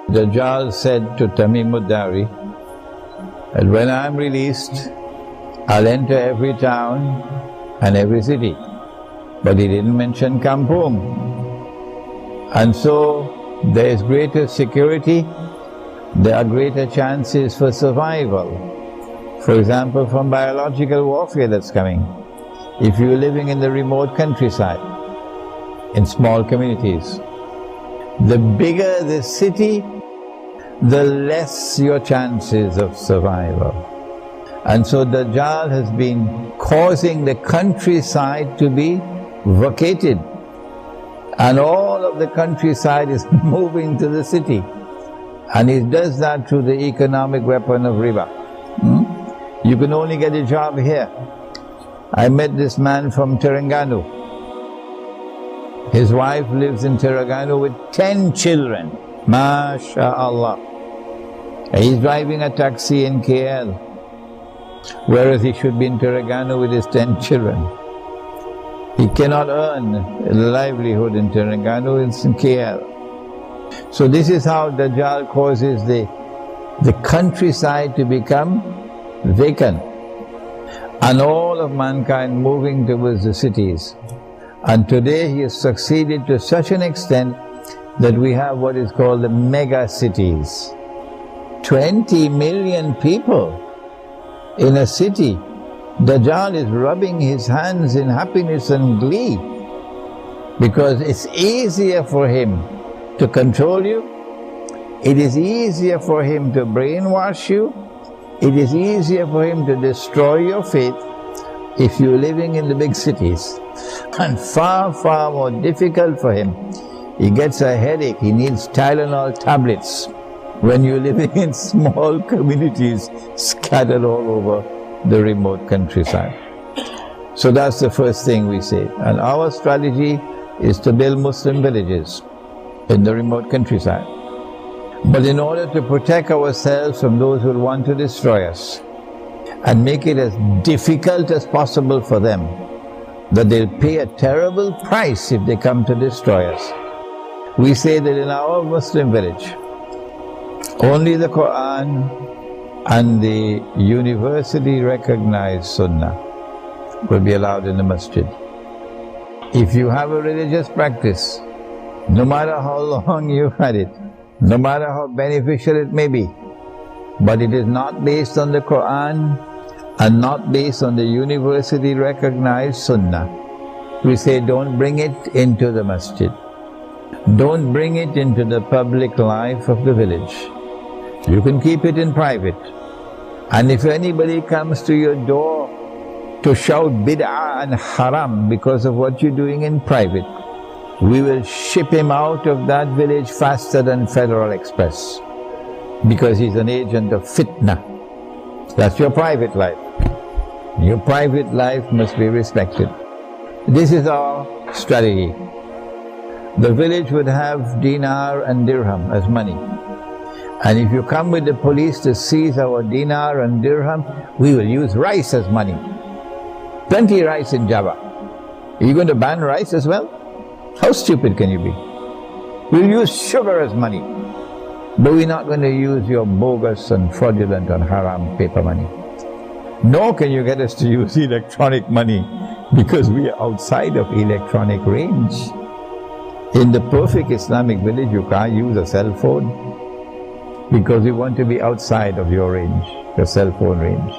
Dajjal said to Tamim ad-Dari that when I am released, I'll enter every town and every city. But he didn't mention Kampung. And so there is greater security, there are greater chances for survival. For example, from biological warfare that's coming. If you're living in the remote countryside, in small communities, the bigger the city, the less your chances of survival. And so Dajjal has been causing the countryside to be vacated. And all of the countryside is moving to the city. And he does that through the economic weapon of riba. You can only get a job here. I met this man from Terengganu. His wife lives in Terengganu with 10 children. MashaAllah. He's driving a taxi in KL, whereas he should be in Terengganu with his 10 children. He cannot earn a livelihood in Terengganu, it's in KL. So this is how Dajjal causes the countryside to become vacant, and all of mankind moving towards the cities. And today he has succeeded to such an extent that we have what is called the mega cities. 20 million people in a city. Dajjal is rubbing his hands in happiness and glee because it's easier for him to control you, it is easier for him to brainwash you, it is easier for him to destroy your faith if you're living in the big cities, and far, far more difficult for him. He gets a headache, he needs Tylenol tablets when you're living in small communities scattered all over the remote countryside. So that's the first thing we say. And our strategy is to build Muslim villages in the remote countryside. But in order to protect ourselves from those who want to destroy us and make it as difficult as possible for them, that they'll pay a terrible price if they come to destroy us, we say that in our Muslim village, only the Quran and the universally recognized Sunnah will be allowed in the masjid. If you have a religious practice, no matter how long you've had it, no matter how beneficial it may be, but it is not based on the Quran and not based on the universally recognized Sunnah, we say don't bring it into the masjid. Don't bring it into the public life of the village. You can keep it in private. And if anybody comes to your door to shout bid'ah and haram because of what you're doing in private, we will ship him out of that village faster than Federal Express, because he's an agent of fitna. That's your private life. Your private life must be respected. This is our strategy. The village would have dinar and dirham as money. And if you come with the police to seize our dinar and dirham, we will use rice as money. Plenty rice in Java. Are you going to ban rice as well? How stupid can you be? We'll use sugar as money, but we're not going to use your bogus and fraudulent and haram paper money. Nor can you get us to use electronic money, because we are outside of electronic range. In the perfect Islamic village, you can't use a cell phone, because we want to be outside of your range, your cell phone range.